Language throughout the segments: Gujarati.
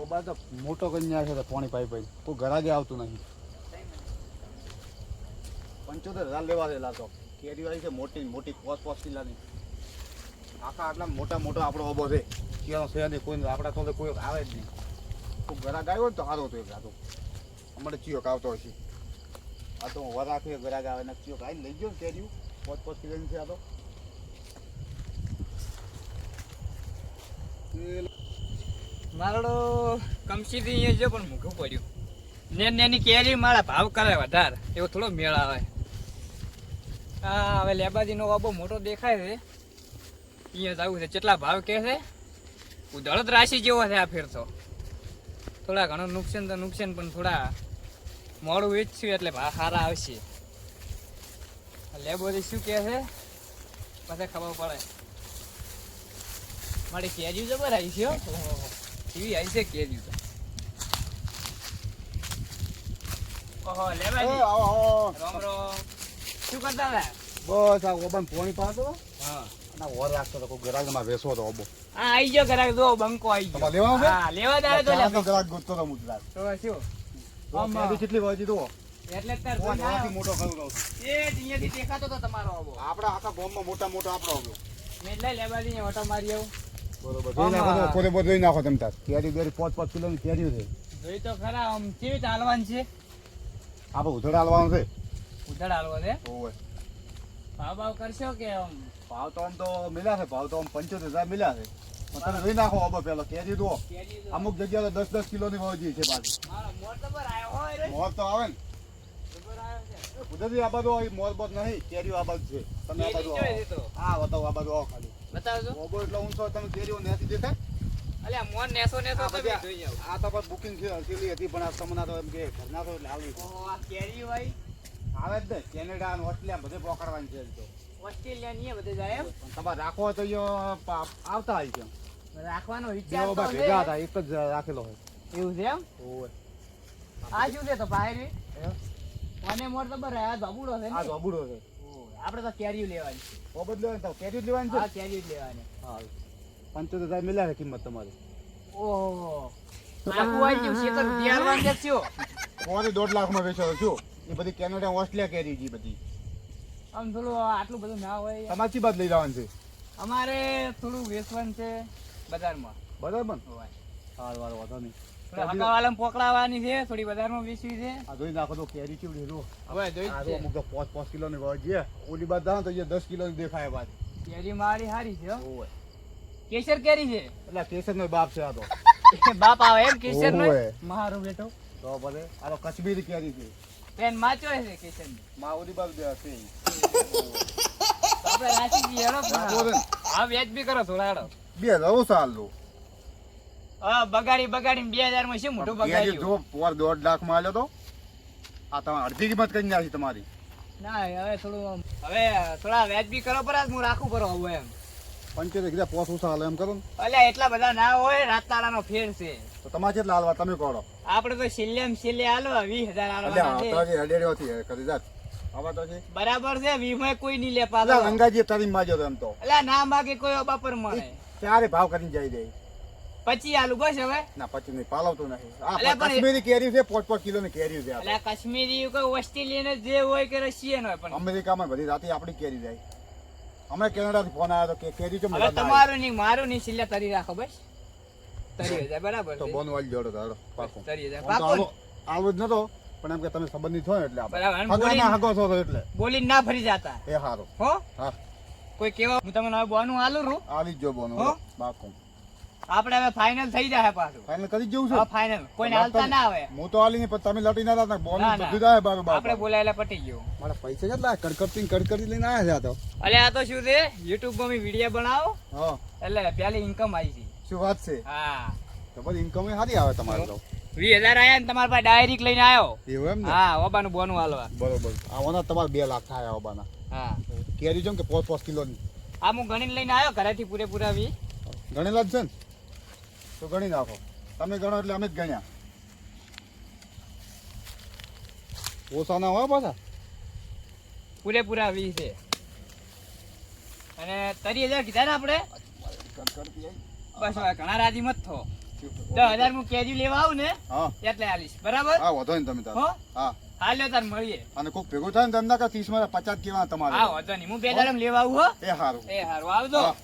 ઓબા તો મોટો કન્યા છે તો પાણી પાઈ પાઈ કોઈ ઘરાગે આવતું નહીં. 75,000 લેવા દેલા તો કેરી વાળી છે મોટી મોટી 5 કિલ્લાની. આખા આટલા મોટા મોટો આપણો ઓબો છે. કેનો છે નહીં કોઈ આપણા તો કોઈ આવે જ નહીં. કોઈ ઘરાગ આવ્યો ને તો સારો હતો. એક આ તો અમારે ચિયોક આવતો હશે. આ તો વર રાખીએ ઘરાગ આવે ને ચિયોક આવીને લઈ ગયો ને કેરીયું 5 કિલ્લાની છે. આ તો મારો કમસીથી અહીંયા જો પણ મૂકવું પડ્યું. નેની કેરી મારા ભાવ કરે વધારે એવો થોડો મેળ આવે. હા હવે લેબાજીનો બાબો મોટો દેખાય છે. અહીંયા જવું છે. કેટલા ભાવ કહે છે? ઉધળત રાશિ જેવો છે આ ફેર તો. થોડા ઘણું નુકસાન તો નુકસાન પણ થોડા મોડું વેચશું એટલે ભાવ સારા આવશે. લેબોજી શું કહે છે પછી ખબર પડે. મારી કેરી જબર આવી છે. એવી આવી છે કેરી તો. ઓહો લેબાજી રામ રામ. શું કરતા હતા? બસ આ ઓબાને પાણી પાતો હા અને વર રાખતો તો કોઈ ઘરાગમાં વેસવો તો ઓબો. હા આઈ ગયો ઘરાક. જો બંકો આઈ ગયો. તમારે લેવાનું છે? હા લેવા જ આવ્યો તો લે. ઘરાગ ગોતતો તો મુદ્દા તો શું કેરી કેટલી વાજી તો એટલે જ તાર ફોન જોઈને આવ્યો. મોટો કરું કહું એ જ અહીંયાથી દેખાતો તો તમારો આવો. આપડા આખા ગામમાં મોટા મોટો આપણો આવ્યો. મેં એટલે લેબાજી ઓટો મારી આવું. બરોબર જોઈ નાખો તો પોતે પોતે જોઈ નાખો તમ તાર કેરી બેરી 5 કિલોની કેરી છે. જોઈ તો ખરા આમ કેવી ચાલવાનું છે. આપણે ઉધડ હાલવાનું છે. ઉધડ હાલવો છે. ઓવે ભાવ ભાવ કરશો કે આમ ભાવ તો આમ તો મિલ્યા છે. ભાવ તો આમ 75,000 મિલ્યા છે. પણ તમે જોઈ નાખો ઓબો પેલો કેરી તો કેરી તો અમુક જગ્યાએ 10 કિલોની વાજી છે પાછી. મારો મોર તો પર આવ્યો હોય રે. મોર તો આવે ને જબર આવ્યો છે. કુદરતી આ બાજુ આવી મોર બોર નહીં કેરીઓ આ બાજુ છે. તમે આ બાજુ કેરી જોઈ આવો. તો હા બતાવો આ બાજુ આવો ખાલી બતાવજો. ઓબો એટલો ઊંચો તમે કેરીઓ નથી દેખાય. અલ્યા મોર નેસો નેસો આ તમે બધી જોઈ જાવ. આ તો પણ બુકિંગ થયેલી હતી પણ આ તમને તો એમ કે ઘરના તો એટલે આવી ઓહો આ કેરી ભાઈ આવે જ ને કેનેડા અને ઓસ્ટ્રેલિયા બધે પકડવાની છે તો. ઓસ્ટ્રેલિયા ની બધે જાય એમ. પણ તમારે રાખવો હોય તો આવતા આવી છે. રાખવાનો બે વિચાર તો ઓબા છે. ભેગા હતા એક જ રાખેલો હોય. એવું છે એમ. ઓવે આ શું છે તો બહાર મને મોર તો બર આ ધબુડો છે આ ને. જોબુડો છે. આપણે તો કેરીઓ લેવાની છે. ઓબો જ લેવાની તો કેરી જ લેવાની હા છે. કેરીઓ જ લેવાની. હા 75,000 મિલ્યા છે કિંમત તમારી. ઓહો આખું આવી ગયું છે તો તૈયાર છે શું? કોને 1.5 લાખમાં વેચો છો એ બધી કેનેડા ઓસ્ટ્રેલિયા કેરી છે બધી. આમ થોડું આટલું બધું ના હોય. તમારે ચી બાદ લઈ જવાનું છે અમારે થોડું વેચવાનું છે બજારમાં. બરાબર. હોય. સારું વાળો વાંધો નહીં. થોડા હકાવાલામાં પકડાવવાની છે, થોડી બજારમાં વેચવી છે. આ જોઈ નાખો તો કેરી ચીવડી લો. હવે જોઈ આ જ તો છે. અમુક તો 5 કિલોની હોય છે. ઓલી બાદ જાઓ તો એ 10 કિલોની દેખાય પાછી. કેરી મારી હારી છે હો. ઓવે કેસર કેરી છે. એટલે કેસરનો બાપ છે આ તો. બાપ આવે એમ કેસર નો ઓવે. મારો બેટો તો ભલે આ તો કશ્મીરી કેરી છે. પેન માચો છે કેસર ની. માં ઓલી બાદ છે. આપણે રાશી હેડો રાખો ને. હા વેચ બી કરો થોડા હેડો. 2000 સાલ લો. હા બગાડી 2000 માં શું મોટું કેરી બગાડ્યું. જો પોર 1.5 લાખમાં આલ્યો તો આ તમે અડધી કિંમત કરી નાખી તમારી. ના હવે થોડું હવે થોડા વેચ બી કરો પર હું રાખું કરો હવે એમ. 75 કીધા 5 ઓછા હાલે એમ કરો ને અલ્યા એટલા બધા ના હોય. રાત તાળાનો ફેર છે. તો તમારે કેટલા હાલવા તમે કહો. આપણે તો છેલ્લે હાલો 20,000 એટલે હાલવાના છે. આવતા જે હડેડ્યોથી કરી જાત આવા તો છે. બરાબર છે 20 માં કોઈ નહીં લે એટલે પાછો. રંગાજી તારી માજો એમ તો અલ્યા ના માગે કોઈ અબા પર મળે. ચારે ભાવ કરીને જાય દે. પછી આલુ બસ હવે. ના પછી નહીં પાલવતું નથી. આ અલ્યા પણ કાશ્મીરી કેરી છે 5 કિલોની કેરી છે. આ તો. અલ્યા કાશ્મીરી કોઈ ઓસ્ટ્રેલિયન જે હોય કે રશિયન હોય પણ અમેરિકામાં બધી રાતે આપણી કેરી જાય. હમણાં કેનેડાથી ફોન આવ્યો તો કે કેરી ચમ હવે તમારું નહીં મારું નહીં છેલ્લે તરી રાખો બસ. તરી જાય બરાબર તો છે. બોન વાળી જોડો તારો પાકો. તરી જાય આમ તો પાકો. આવો જ નતો પણ એમ કે તમે સંબંધી છો ને એટલે બરાબર. અને આપણે હગાના હગો છો તો એટલે બોલીને ના ફરી જાતા એ હારો. હો. હા કોઈ કેવા હું તમને હવે બોનું આલું રૂ. આવી જ જો બોન હો? બાકો આપણે હવે ફાઇનલ થઈ જાય પાછું. ફાઇનલ કરી જ જવું છે. હા ફાઇનલ કોઈને હાલતા ના આવે. હું તો આલી નહીં પણ તમે લટી ના હતા બોન ના, ના. બધું જાય બાર બાર. આપણે બોલાયેલા પટી ગયું. મારા પૈસા કેટલા કડકડતી લઈને આવ્યા છે આ તો. અલે આ તો શું છે YouTube માં વિડિયો બનાવો હા એટલે પેલી ઇન્કમ આવી છે. શું વાત છે. હા તો બધી ઇન્કમ સારી આવે તમારે તો. 20,000 આયા ને તમારા પાસે ડાયરેક્ટ લઈને આવ્યો. એવું એમ ને. હા ઓબાનું બોનું હાલવા. બરોબર આવવાના તમારે 2 લાખ થાય આવવાના. હા કેરી જેમ કે 5 કિલોની આ હું ગણીને લઈને આવ્યો ઘરેથી પૂરેપૂરા 20. ગણેલા જ છે ને તો ગણી નાખો. તમે ગણો એટલે અમે જ ગણ્યા. ઓછા ના હોય પાછા. પૂરેપૂરા 20 છે. અને 30,000 કીધા ને આપણે. બસ હવે ઘણા રાજી મત થો. 10,000 હું કેરી લેવા આવું ને હા એટલે આલીશ બરાબર હા વધો ને તમે તાર હો હા હાલ્યો તાર મળીએ અને કોક ભેગું થાય ને તમને કે 30 માં 50 કેવા તમારે હા વાંધો નહીં હું 2 દાડમ લેવા આવું હો એ હારું એ હારું આવજો હા.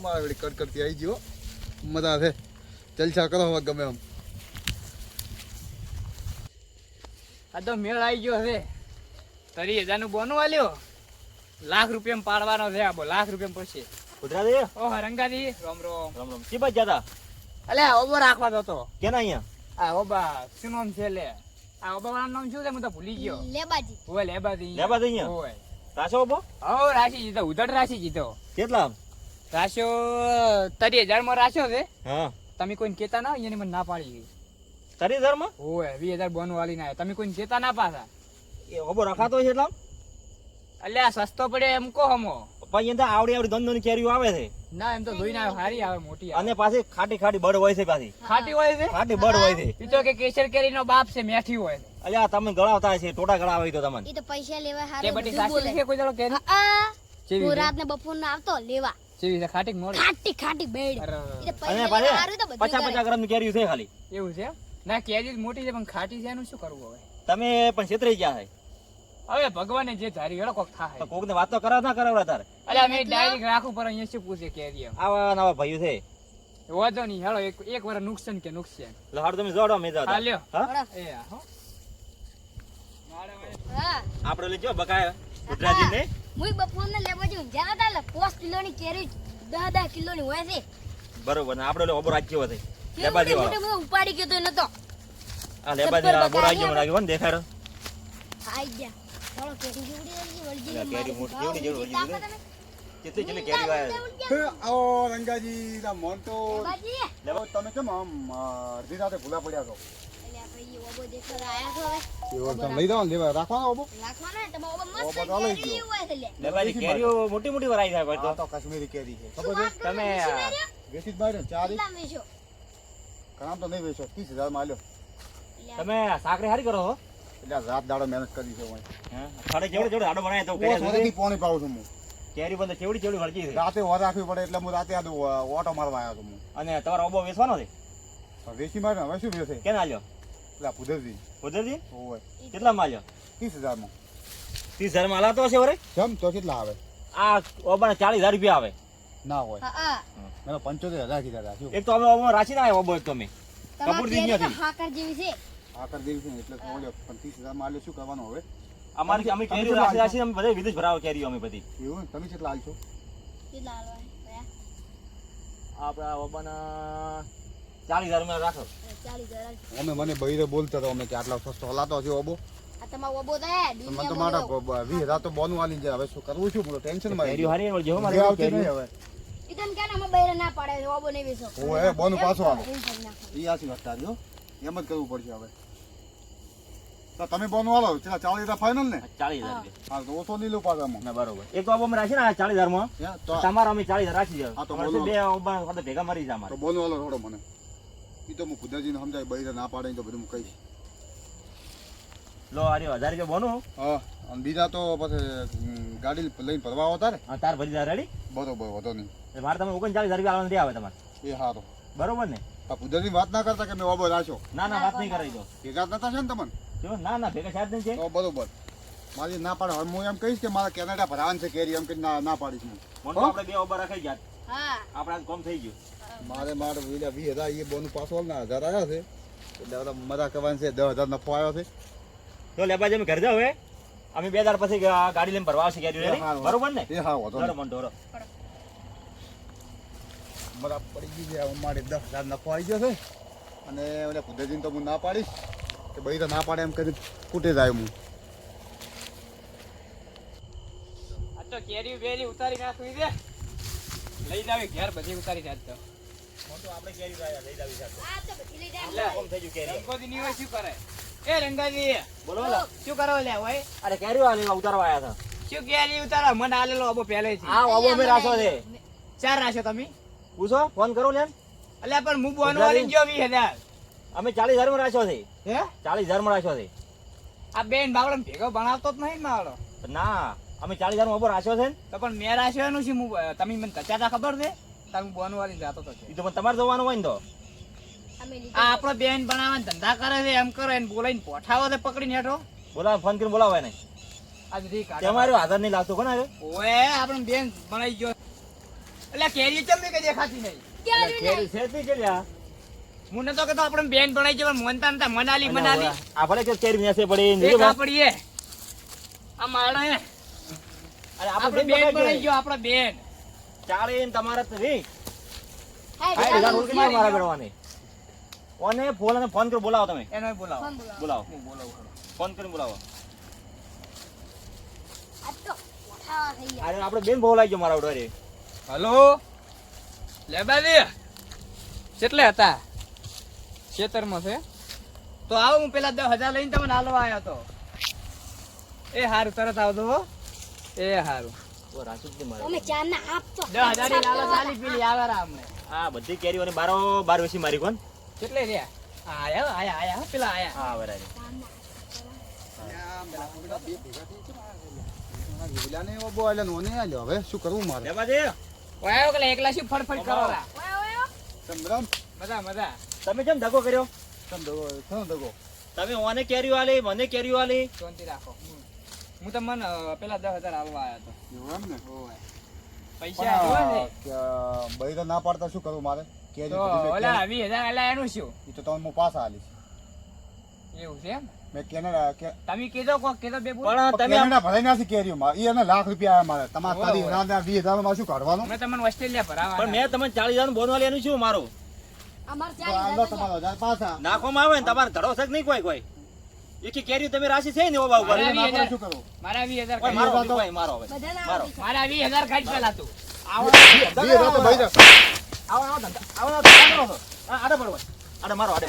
મારે વળી કડકડતી આવી ગયો મજા છે જલસા કરો હવે ગમે એમ આ તો મેળ આવી ગયો હવે 30,000 નું બોનું આલ્યો ₹1,00,000 પાડવાનો છે આ ₹1,00,000 પડશે ગુજરાતી ઓહ રંગાજી રોમ રોમ રામ રામ કી બાજ જાતા અલે ઓબો રાખવા દો તો કેના અહીંયા આ ઓબા શું નામ છે લે આ ઓબા વાળાનું નામ શું છે હું તો ભૂલી ગયો લેબાજી ઓય લેબાજી લેબાજી અહીંયા? ઓય રાશો બો ઓ રાશી જીતો ઉધડ રાશી જીતો કેટલા રાશો 30,000 માં રાશો છે હા તમે કોઈને કેતા ના એની મને ના પાડી ગઈ 30,000 માં ઓય 20,000 બોન વાલી ના તમે કોઈને કેતા ના પાછા એ ઓબો રખાતો છે એટલા અલ્યા સસ્તો પડે એમ કહો હમો પણ અહીંયા આવડી આવડી દંદોની કેરીઓ આવે છે ના એમ તો જોઈને આવ્યો હારી આવે મોટી આવે અને પાછી ખાટી ખાટી બળ હોય છે પાછી ખાટી હોય છે ખાટી બળ હોય છે ઈ તો કે કેસર કેરી નો બાપ છે મેઠી હોય છે અલ્યા તમે ગળાવતા છે ટોટા ગળાવે તો તમને એ તો પૈસા લેવા તે હારું બધી બધું બોલે. સાચી છે કોઈ દાડો કેરી હા, કેવી હું છે? રાતને બપોરનો આવતો લેવા જેવી છે ખાટી કે મોળી ખાટી ખાટી બેડ અરે, એ તો અને પૈસા લેવા હારું તો પાછી બધું 50 કરે. ગ્રામની કેરીઓ છે ખાલી એવું છે ના કેરી મોટી છે પણ ખાટી છે એનું શું કરવું હવે તમે પણ છેતરાઈ ગયા છે હવે ભગવાને જે ધારી હેડો કોક થાય તો કોકને વાત તો કરાવ ના કરાવડા તારે અલે અમે ડાયરેક્ટ રાખવું પર અહીંયા શું પૂછે કેરી એમ આવા નવા ભાઈઓ છે વાંધો નહીં હેડો એક વાર નુકસાન કે નુકસાન લહાડ તમે જોડો મેં જાવ હા લ્યો હા બરાબર. એ હા હો હા આપણે લેજો બકાય ગુજરાતી ને મુઈ બપોરને લેવા જઉં જ્યાં હતા એટલે 5 કિલોની કેરી 10 કિલોની હોય છે બરોબર ને આપણે ઓબો રાજ્યો છે કેવું લેબાજી મોટી વાળો મોટી ઉપાડી ગયો તો એ નતો આ લેબાજી જબ્બર ઓબો રાજ્યો લાગ્યો ને દેખાય આઈ ગયા ચાલો કેરી જેવડી વળજી લા, કેરી મોટી જેવડી જેવડી તાકો વળજી તમે. કેટલી કેટલી કેરીઓ આવે આવો રંગાજી તા મોન તો બાજી લેવા તમે કેમ આમ અડધી રાતે ભૂલા પડ્યા છો એટલે ભાઈ ઓબો દેખાડા આયા છો હવે એવો તમે લઈ જાઓ ને લેવા રાખવાનો ઓબો રાખવાના ને તમારે ઓબો મસ્ત ઓબો તો લઈ કેરી ગયો. હોય છે લે લેબાજી કેરીઓ મોટી મોટી વરાઈ થાય આ તો તો કાશ્મીરી કેરી છે શું ખબર વાત છે કરો? તમે શું કર્યું? વેચી જ બાર ચારી કેટલા વેચો? કામ તો નહીં વેચો 30,000 માં આલ્યો એટલે તમે સાકરી હારી કરો છો એટલે આ રાત દાડો મહેનત કરી છે હું ખાડે જેવડે જેવડે આડો બનાય તો પોસ વરેથી પોણી પાઉં છું હું કેરી બંધ કેવડી કેવડી વળગી છે રાતે ઓર રાખવી પડે એટલે હું રાતે આદુ ઓટો મારવા આવ્યો છું હું અને તમારો ઓબો વેચવાનો છે તો વેચી મારે હવે શું વેચે કેના આલ્યો એટલે આ પુદરજી ઉધરજી ઓય કેટલા માં આલ્યો 30,000 માં 30,000 માં આલાતો હશે વરે જમ તો કેટલા આવે આ ઓબાને 40,000 રૂપિયા આવે ના હોય હા હા મેં 75,000 કીધા હતા શું એક તો અમે ઓબો રાશી ના આવ્યો ઓબો એક તો અમે તમારી કપૂરજી કેરી તો નથી. હાકર જેવી છે આકર દેવી છે ને એટલે બોલ્યો પણ 30,000 માં આલ્યો શું કરવાનું હવે અમારી અમે તમે કેરી કેટલા રાશી રાશી અમે બધે વિદેશ ભરાવો કેરીઓ અમે બધી એવું તમે કેટલા આલશો કેટલા હાલવા આપણા ઓબાના 40,000 માં રાખો 40,000 અમે મને બૈરે બોલતા હતા અમે કે આટલા સસ્તો હલાતો છે ઓબો આ તમારો ઓબો થાય તો મને તો દુનિયા મારા 20,000 તો બોનું આલી જાય હવે શું કરવું શું ટેન્શન માં કેરીઓ હારી વળજો મારે મારે આવતી નહીં કેરીઓ હવે ઈતન કે અમે બૈરા ના પાડે છે, ઓબો નહીં વેચો ઓય બોનું પાછો આલો એમ કરી નાખો. ઈ આછી વાત તારી હો એમ જ કરવું પડશે હવે તો તમે બોનું આલો ચલા 40,000 ફાઇનલ ને 40,000 રૂપિયા હા તો ઓછો નહીં લો પાછા આમાં. ના બરોબર એક તો ઓબો અમે રાખી ને 40,000 માં હે? તો તમારો અમે 40,000 રાખી દે હા, તો અમારે બોલો. બે ઓબા સાથે ભેગા મરી જાય તો અમારે બોનું આલો થોડો મને ઈ તો હું ખુદાજીને સમજાય બૈરે ના પાડે તો બધું હું કહીશ લો આર્યો 1,000 રૂપિયા બોનું હા અને બીજા તો પછી ગાડી લઈને ભરવા આવતા ને હા તાર ભરી જાય રેડી બરોબર વધો નહીં મારે તમે 39,000 રૂપિયા આલવાનું દે આવે તમારે એ સારું બરોબર ને આ ખુદાજી વાત ના કરતા કે મેં ઓબો રાખ્યો ના ના વાત નહીં કરાવી દો ભેગા જ નતા છે ને તમને જો ના ના ભેગા સાહેબ નહીં છે તો બરોબર મારી ના પાડે હવે હું એમ કહીશ કે મારા કેનેડા ભરાવાનું છે કેરી એમ કે ના પાડીશ હું મને તો આપણે બે ઓબા રખાઈ ગયા હા આપણે આજ કોમ થઈ ગયું મારે 20,000 એ બોનું પાછો ના 1,000 આવ્યા છે એટલે બધા મજા કરવાની છે 10,000 નફો આવ્યો છે તો લેબાજી અમે ઘરે જાવ હવે અમે 2 દાડા પછી ગાડી લઈને ભરવા આવશે ગાડી રેડી હા, બરોબર ને એ હા વધો બરોબર મંટો મરા પડી ગઈ છે મારે 10,000 નફો આવી ગયો છે અને ઓલા ખુદાજીને તો હું ના પાડીશ કે ભાઈ તો ના પાડે એમ કરી કૂટે જાય હું આ તો કેરી બેરી ઉતારી નાખવી છે લઈ જાવી ઘેર બધી ઉતારી નાખતો તો આપણે કેરી લઈ જાવી છે આ તો બધી લઈ જાય લે. કોમ થઈ ગયું કેરી રંગોથી ની હોય શું કરે એ રંગાજી બોલો બોલો શું કરો લે હોય અરે કેરી વાળી ઉતારવા આયા શું કેરી ઉતારો મને આલેલો અબો પહેલેથી હતા આ ઓબો મે રાખો છે ચાર રાખ્યો તમે પૂછો ફોન કરો લે અલ્યા પણ હું બોનું વાળી ગયો 20,000 અમે 40,000 માં રાખ્યો છે હે 40,000 માં રાખ્યો છે આ બેન બાવળો ભેગો ભણાવતો જ નહીં મારો ના અમે 40,000 માં ઓબો રાખ્યો છે ને તો પણ મેં રાખ્યો એનું શું તમે મને કચાતા ખબર છે તમે બોનું વાળી જાતો તો છે. એ તો પણ તમારે જોવાનું હોય ને તો અમે લીધો. આ આપણો બેન બનાવવાના ધંધા કરે છે એમ કરે ને બોલાઈને પોઠાવો છે પકડીને હેઠો બોલાવો, ફોન કરીને બોલાવો એને. આ બધી તમારો આધાર નહીં લાગતો કોણ આવે? ઓએ આપણે બેન બનાવી ગયો એટલે કેરી ચમ કે દેખાતી નહીં કેરી કેરી નહીં. છે જ નહીં કેરી આ. હું નતો કહેતો આપણે બેન બનાવી ગયો પણ મોનતા નતા મનાલી આપણે કે કેરી નેસે પડી એક નહીં આપડી એ આ માળો હે અરે આપણે બેન બનાવી ગયો આપણો બેન ચાલે ને તમારે તો નહીં. હાય, હાય, ચાલો, હજાર રૂપિયા નહીં મારા બેડવાની. ઓને ફોન કરી બોલાવો તમે. એનો બોલાવો ફોન બોલાવો. બોલાવો. હું બોલાવું ફોન કરીને બોલાવો. આ તો ઉઠાવા થઈ ગયા. અરે આપણે બેન બોલાઈ ગયો મારા ઓડરે. હલો લેબાદી કેટલે હતા ખેતરમાં છે તો આવો હું પેલા 10,000 લઈને તમને હાલવા આવ્યો તો એ હારું તરત આવતો હો એ હારું ઓ રાજુજી મારા. અમે ચારના આપતો 10,000 ની લાલો ચાલી પીલી આવે રા અમને આ બધી કેરીઓને બારો બાર વેસી મારી કોણ? કેટલે રહ્યા આયા હો, પેલા આયા હા બરાબર. વિલાને એવો બો આલ્યો નોને આલ્યો. હવે શું કરવું મારે? લેવા દે. વાયો કે એકલા શું ફડફડ કરો રા ઓય ઓય સમરામ મજા તમે કેમ ધક્કો કર્યો? તમ દગો થો દગો. તમે ઓને કેરીઓ આલી, મને કેરીઓ આલી. શાંતિ રાખો હું તમને પેલા 10,000 હાલવા આવ્યો તો એવું એમ ને? ઓય પૈસા જોવા ને પણ બઈ તો ના પાડતા શું કરવું મારે? કેરી તો પડી મેં ઓલા 20,000 આલ્યા એનું શું ઈ તો તમે હું પાછા આલીશ. એવું છે એમ મેં કેનેડા કે તમે કીધો કોક કીધો બે બોલ પણ તમે કેનેડા ભરાઈ નાખી કેરીઓ માં. ઈ એને લાખ રૂપિયા આયા મારે. તમારે ઓહો. તારી ના 20,000 માં શું કાઢવાનું? અમે તમને ઓસ્ટ્રેલિયા ભરાવા પણ મેં તમને 40,000 નું બોન આલી એનું શું મારું? અમાર તો આલો તમારો 1000 પાછા. નાખવામાં આવે ને તમારે ધડો છે કે નહીં કોઈ? એકી કેરીઓ તમે રાશિ છે ને ઓવા ઉપર. મારા ના પાડે 20,000 શું કરવું? મારા 20,000 ઓય, કાઢી. મારો હવે, ભાઈ, મારો હવે. બધાના મારો. આવી મારા 20,000 કાઢી પેલા તું આવો 20,000 તો બઈ દે. આવો આવો ધંધા. આવો આવો ધંધા કરો છો. આડે પડો. આડે મારો આડે.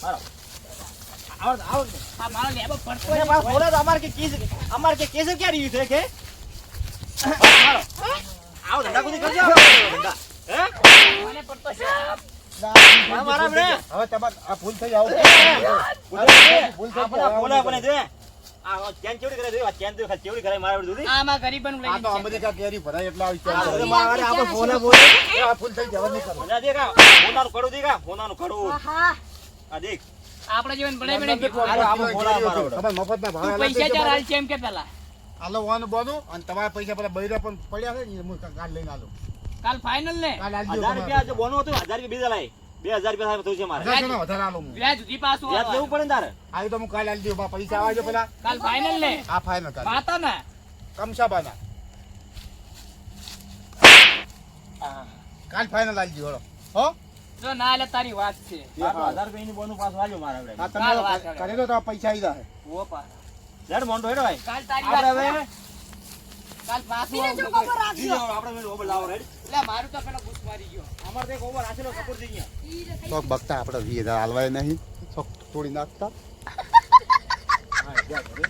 મારો. આવો આવો. આ મારો લેબો પડતો ઓય, મારો બોલે તો અમાર કે કેસર ક્યાં રહ્યું છે કે? મારો. આવો ધંધા કુદી કરજો. ધંધા. હે? મને પડતો છે મારા રે. હવે તમારે આ ભૂલ થઈ આવો. ભૂલ થઈ આપણા બોલે બને દે. આ ચેન કેવડી કરે દે? આ ચેન તો કેવડી કરે મારા જોડી? આમાં ગરીબન આ તો લઈ અમેરિકા કેરી ભરાય એટલે આવી છે. આ મારે આપણે બોલે બોલે. આ ભૂલ થઈ જવા નહીં કરવું. મજા દેખા. હોનાનું કડું દેખા. હોનાનું કડું. આહા આ દેખ. આપણે જીવન બને બને આપણે બોલા મારો ઓર્ડર. તમારે મફતના ભાવે આલે પૈસા છે. ચાર હાલ છે એમ કે પેલા આલો વાનું બોનું અને તમારા પૈસા પેલા બૈરા પણ પડ્યા છે ને એ હું કાલ લઈને આલો. કાલ ફાઇનલ ને કાલ આલજો 1000 રૂપિયા જે બોનો હતું 1000 રૂપિયા બીજા લાય 2000 રૂપિયા થાય થયું છે મારે. વધારે છે ને વધારે આલો હું. વ્યાજ સુધી પાછું વ્યાજ લેવું પડે ને તારે. આવી તો હું કાલ આલી દઉં. બા પૈસા આવજો પેલા. કાલ ફાઇનલ ને આ ફાઈનલ કાલ. વાતો ને કમસાબાના. કાલ ફાઈનલ આલજો હળો. હો? જો ના એટલે તારી વાત છે આ તો 1000 રૂપિયાની બોનું પાછું આલ્યો મારા આપણે. આ કાલ વાત તમે કરે. કરેલો તો આ પૈસા આવી જાય. ઓ પા લેડ મોન્ટો હેડો ભાઈ. કાલ તારી આપણે વાત હવે છે. કાલ પાછું બીને જો આવતું ખબર જી રાખજો જાઓ, આપણે ઓબલ લાવો રેડ. એટલે મારું તો પેલા બુશ મારી ગયો અમાર તો એક ઓવર આછેલો કપૂર થઈ ગયા. ઈ રે તો બગતા આપણે 20,000 હાલવાય નહીં. તોડી નાખતા. હા, જા ઘરે.